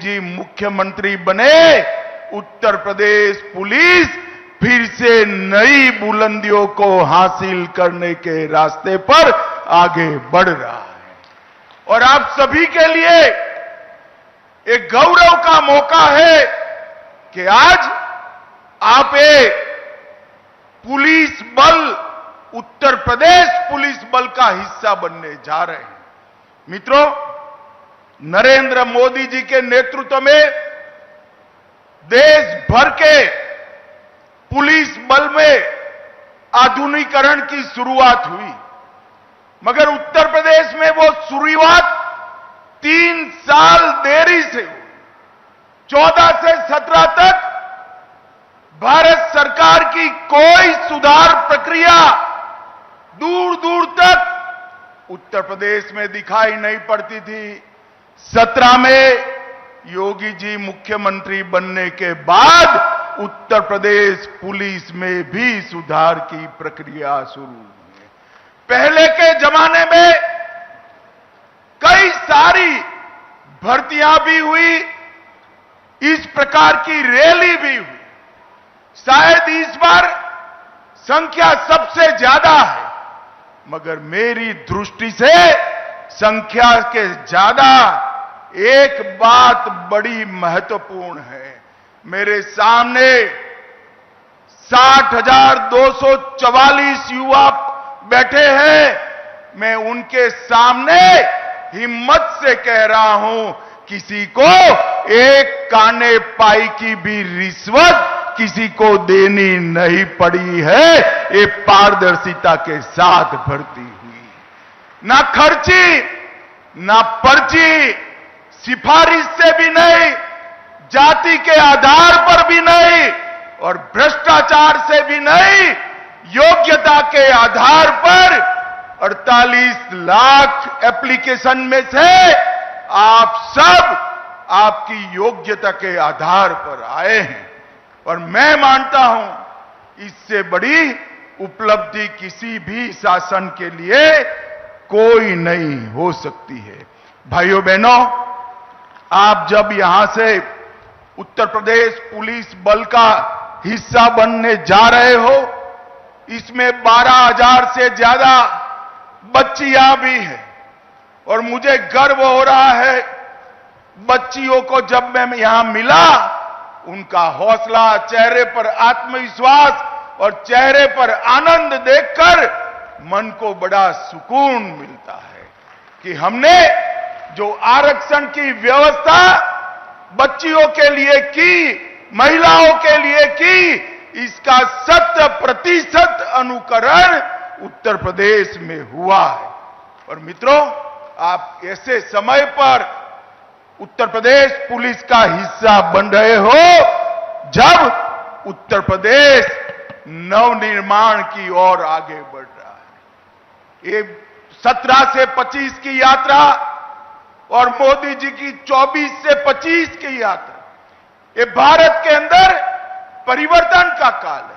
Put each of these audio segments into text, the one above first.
जी मुख्यमंत्री बने, उत्तर प्रदेश पुलिस फिर से नई बुलंदियों को हासिल करने के रास्ते पर आगे बढ़ रहा है। और आप सभी के लिए एक गौरव का मौका है कि आज आप एक पुलिस बल, उत्तर प्रदेश पुलिस बल का हिस्सा बनने जा रहे हैं। मित्रों, नरेंद्र मोदी जी के नेतृत्व में देश भर के पुलिस बल में आधुनिकीकरण की शुरुआत हुई, मगर उत्तर प्रदेश में वो शुरुआत 3 साल देरी से हुई। 14 से 17 तक भारत सरकार की कोई सुधार प्रक्रिया दूर दूर तक उत्तर प्रदेश में दिखाई नहीं पड़ती थी। 17 में योगी जी मुख्यमंत्री बनने के बाद उत्तर प्रदेश पुलिस में भी सुधार की प्रक्रिया शुरू हुई। पहले के जमाने में कई सारी भर्तियां भी हुई, इस प्रकार की रैली भी हुई। शायद इस बार संख्या सबसे ज्यादा है, मगर मेरी दृष्टि से संख्या के ज्यादा एक बात बड़ी महत्वपूर्ण है। मेरे सामने 60,244 युवा बैठे हैं। मैं उनके सामने हिम्मत से कह रहा हूं, किसी को एक काने पाई की भी रिश्वत किसी को देनी नहीं पड़ी है। ये पारदर्शिता के साथ भर्ती हुई, ना खर्ची, ना पर्ची, सिफारिश से भी नहीं, जाति के आधार पर भी नहीं और भ्रष्टाचार से भी नहीं, योग्यता के आधार पर 48 लाख एप्लीकेशन में से आप सब आपकी योग्यता के आधार पर आए हैं। और मैं मानता हूं इससे बड़ी उपलब्धि किसी भी शासन के लिए कोई नहीं हो सकती है। भाइयों बहनों, आप जब यहां से उत्तर प्रदेश पुलिस बल का हिस्सा बनने जा रहे हो, इसमें 12,000 से ज्यादा बच्चियां भी हैं और मुझे गर्व हो रहा है। बच्चियों को जब मैं यहां मिला, उनका हौसला, चेहरे पर आत्मविश्वास और चेहरे पर आनंद देखकर मन को बड़ा सुकून मिलता है कि हमने जो आरक्षण की व्यवस्था बच्चियों के लिए की, महिलाओं के लिए की, इसका 100% अनुकरण उत्तर प्रदेश में हुआ है। और मित्रों, आप ऐसे समय पर उत्तर प्रदेश पुलिस का हिस्सा बन रहे हो जब उत्तर प्रदेश नवनिर्माण की ओर आगे बढ़ रहा है। ये 17 से 25 की यात्रा और मोदी जी की 24 से 25 की यात्रा, ये भारत के अंदर परिवर्तन का काल है।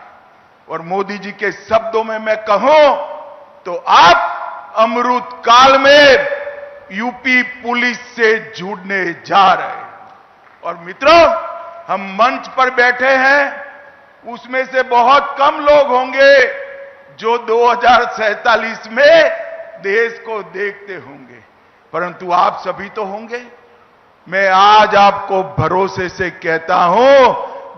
और मोदी जी के शब्दों में मैं कहूं तो आप अमृत काल में यूपी पुलिस से जुड़ने जा रहे हैं। और मित्रों, हम मंच पर बैठे हैं, उसमें से बहुत कम लोग होंगे जो 2047 में देश को देखते होंगे, परंतु आप सभी तो होंगे। मैं आज आपको भरोसे से कहता हूं,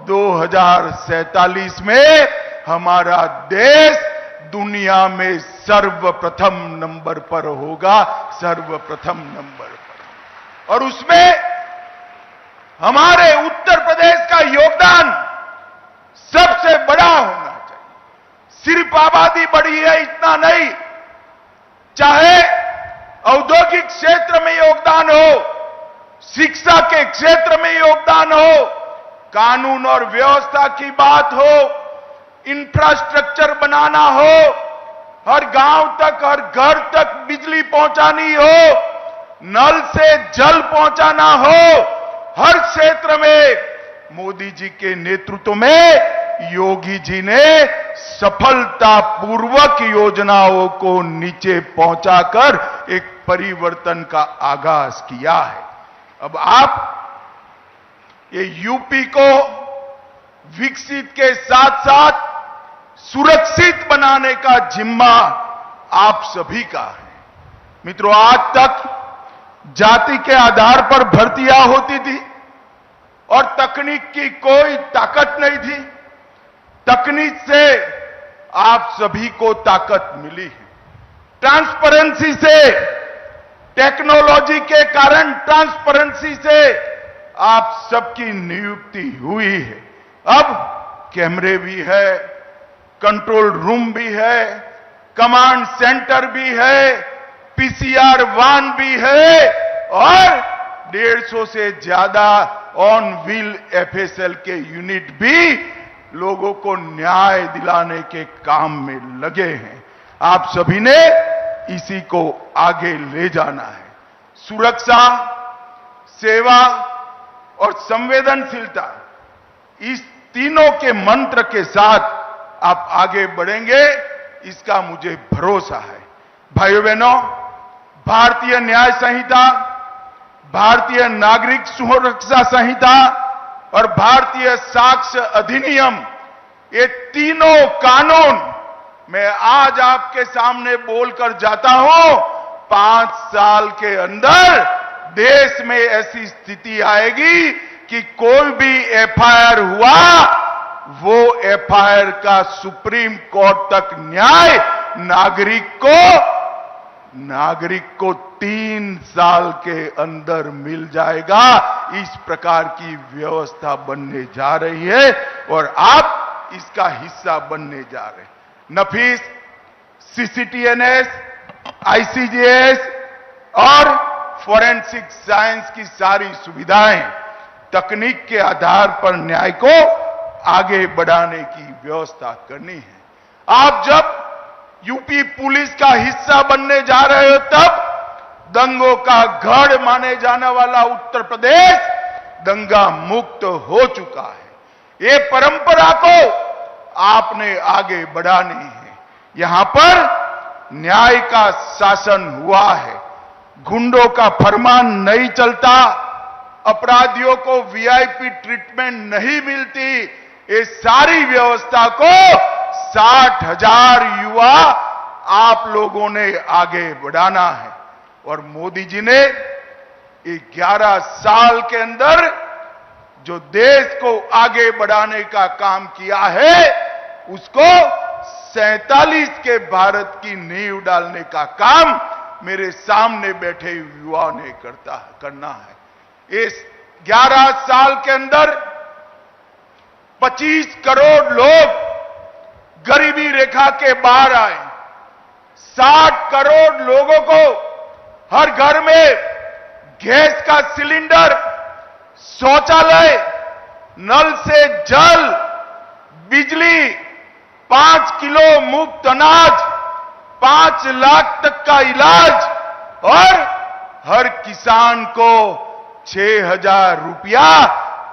2047 में हमारा देश दुनिया में सर्वप्रथम नंबर पर होगा, सर्वप्रथम नंबर पर। और उसमें हमारे उत्तर प्रदेश का योगदान सबसे बड़ा होना चाहिए। सिर्फ आबादी बढ़ी है इतना नहीं, चाहे औद्योगिक क्षेत्र में योगदान हो, शिक्षा के क्षेत्र में योगदान हो, कानून और व्यवस्था की बात हो, इंफ्रास्ट्रक्चर बनाना हो, हर गांव तक, हर घर तक बिजली पहुंचानी हो, नल से जल पहुंचाना हो, हर क्षेत्र में मोदी जी के नेतृत्व में योगी जी ने सफलतापूर्वक योजनाओं को नीचे पहुंचाकर एक परिवर्तन का आगाज किया है। अब आप ये यूपी को विकसित के साथ साथ सुरक्षित बनाने का जिम्मा आप सभी का है। मित्रों, आज तक जाति के आधार पर भर्तियां होती थी और तकनीक की कोई ताकत नहीं थी। तकनीक से आप सभी को ताकत मिली है। ट्रांसपेरेंसी से, टेक्नोलॉजी के कारण ट्रांसपेरेंसी से आप सबकी नियुक्ति हुई है। अब कैमरे भी है, कंट्रोल रूम भी है, कमांड सेंटर भी है, पीसीआर वान भी है और 150 से ज्यादा ऑन व्हील एफएसएल के यूनिट भी लोगों को न्याय दिलाने के काम में लगे हैं। आप सभी ने इसी को आगे ले जाना है। सुरक्षा, सेवा और संवेदनशीलता, इस तीनों के मंत्र के साथ आप आगे बढ़ेंगे, इसका मुझे भरोसा है। भाइयों बहनों, भारतीय न्याय संहिता, भारतीय नागरिक सुरक्षा संहिता और भारतीय साक्ष्य अधिनियम, ये तीनों कानून मैं आज आपके सामने बोलकर जाता हूं। 5 साल के अंदर देश में ऐसी स्थिति आएगी कि कोई भी एफआईआर हुआ, वो एफआईआर का सुप्रीम कोर्ट तक न्याय नागरिक को 3 साल के अंदर मिल जाएगा। इस प्रकार की व्यवस्था बनने जा रही है और आप इसका हिस्सा बनने जा रहे हैं। नफीस, सीसीटीएनएस, आईसीजेएस और फोरेंसिक साइंस की सारी सुविधाएं तकनीक के आधार पर न्याय को आगे बढ़ाने की व्यवस्था करनी है। आप जब यूपी पुलिस का हिस्सा बनने जा रहे हो, तब दंगों का गढ़ माने जाने वाला उत्तर प्रदेश दंगा मुक्त हो चुका है। ये परंपरा को आपने आगे बढ़ानी है। यहां पर न्याय का शासन हुआ है, गुंडों का फरमान नहीं चलता, अपराधियों को वीआईपी ट्रीटमेंट नहीं मिलती। ये सारी व्यवस्था को 60,000 युवा आप लोगों ने आगे बढ़ाना है और मोदी जी ने 11 साल के अंदर जो देश को आगे बढ़ाने का काम किया है, उसको 47 के भारत की नींव डालने का काम मेरे सामने बैठे युवाओं ने करना है। इस 11 साल के अंदर 25 करोड़ लोग गरीबी रेखा के बाहर आए। 60 करोड़ लोगों को हर घर में गैस का सिलेंडर, शौचालय, नल से जल, बिजली, 5 किलो मुफ्त अनाज, 5 लाख तक का इलाज और हर किसान को 6,000 रुपया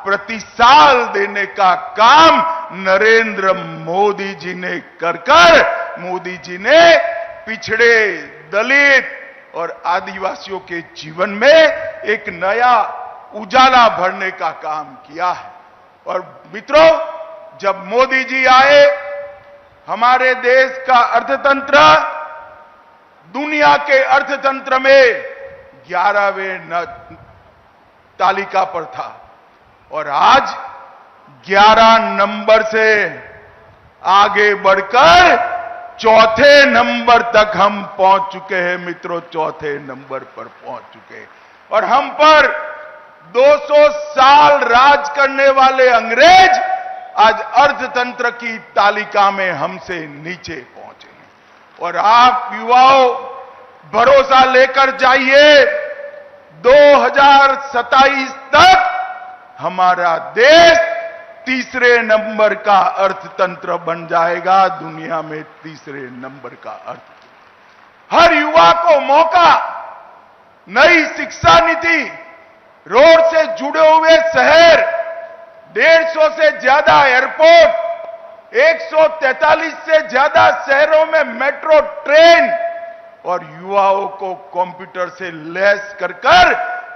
प्रति साल देने का काम नरेंद्र मोदी जी ने मोदी जी ने पिछड़े, दलित और आदिवासियों के जीवन में एक नया उजाला भरने का काम किया है। और मित्रों, जब मोदी जी आए, हमारे देश का अर्थतंत्र दुनिया के अर्थतंत्र में 11वें तालिका पर था और आज 11 नंबर से आगे बढ़कर 4थे नंबर तक हम पहुंच चुके हैं। मित्रों, 4थे नंबर पर पहुंच चुके हैं और हम पर 200 साल राज करने वाले अंग्रेज आज अर्थतंत्र की तालिका में हमसे नीचे पहुंचे हैं। और आप युवाओं भरोसा लेकर जाइए, 2027 तक हमारा देश 3रे नंबर का अर्थतंत्र बन जाएगा, दुनिया में 3रे नंबर का अर्थतंत्र। हर युवा को मौका, नई शिक्षा नीति, रोड से जुड़े हुए शहर, 150 से ज्यादा एयरपोर्ट, 143 से ज्यादा शहरों में मेट्रो ट्रेन और युवाओं को कंप्यूटर से लैस कर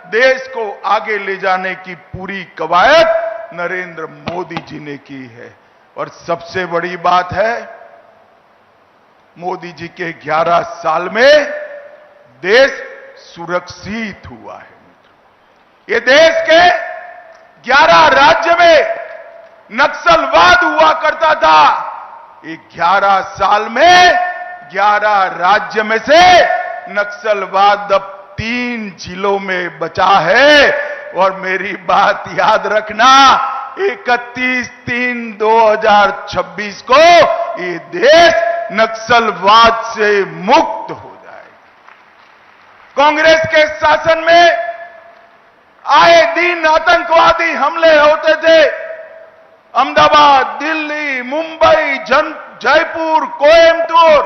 देश को आगे ले जाने की पूरी कवायद नरेंद्र मोदी जी ने की है। और सबसे बड़ी बात है, मोदी जी के 11 साल में देश सुरक्षित हुआ है। ये देश के 11 राज्य में नक्सलवाद हुआ करता था, ये 11 साल में 11 राज्य में से नक्सलवाद अब 3 जिलों में बचा है। और मेरी बात याद रखना, 31/3/2026 को ये देश नक्सलवाद से मुक्त हो जाएगा। कांग्रेस के शासन में आए दिन आतंकवादी हमले होते थे। अहमदाबाद, दिल्ली, मुंबई, जयपुर, कोयम्बटूर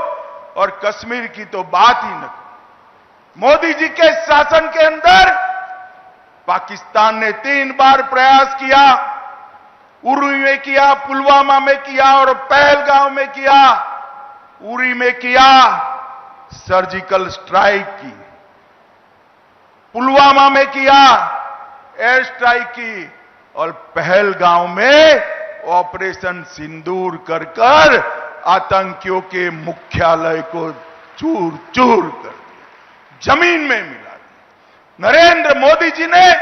और कश्मीर की तो बात ही न करो। मोदी जी के शासन के अंदर पाकिस्तान ने 3 बार प्रयास किया, उरी में किया, पुलवामा में किया और पहलगांव में किया। उरी में किया, सर्जिकल स्ट्राइक की, पुलवामा में किया, एयर स्ट्राइक की और पहलगांव में ऑपरेशन सिंदूर कर कर आतंकियों के मुख्यालय को चूर चूर कर दिया, जमीन में मिला दिया। नरेंद्र मोदी जी ने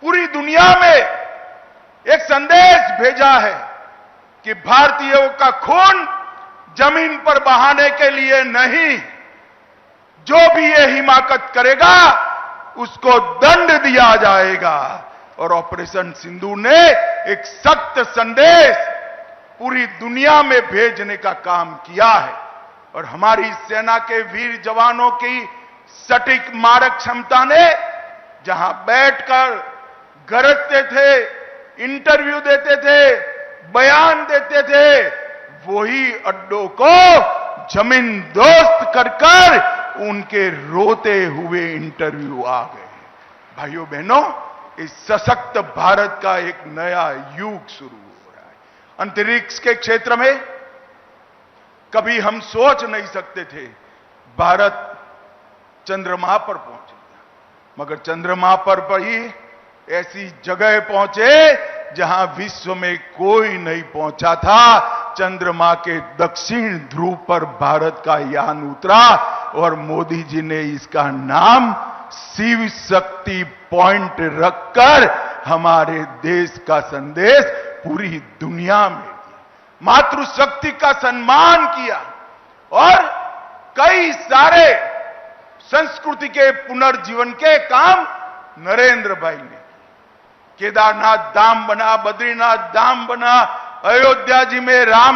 पूरी दुनिया में एक संदेश भेजा है कि भारतीयों का खून जमीन पर बहाने के लिए नहीं, जो भी ये हिमाकत करेगा उसको दंड दिया जाएगा। और ऑपरेशन सिंदूर ने एक सख्त संदेश पूरी दुनिया में भेजने का काम किया है। और हमारी सेना के वीर जवानों की सटीक मारक क्षमता ने जहां बैठकर गरजते थे, इंटरव्यू देते थे, बयान देते थे, वही अड्डों को जमीन दोस्त कर कर उनके रोते हुए इंटरव्यू आ गए। भाइयों बहनों, इस सशक्त भारत का एक नया युग शुरू हो रहा है। अंतरिक्ष के क्षेत्र में कभी हम सोच नहीं सकते थे भारत चंद्रमा पर पहुंचेगा, मगर चंद्रमा पर ही ऐसी जगह पहुंचे जहां विश्व में कोई नहीं पहुंचा था। चंद्रमा के दक्षिण ध्रुव पर भारत का यान उतरा और मोदी जी ने इसका नाम शिव शक्ति पॉइंट रखकर हमारे देश का संदेश पूरी दुनिया में दिया, मातृशक्ति का सम्मान किया और कई सारे संस्कृति के पुनर्जीवन के काम नरेंद्र भाई ने। केदारनाथ धाम बना, बद्रीनाथ धाम बना, अयोध्या जी में राम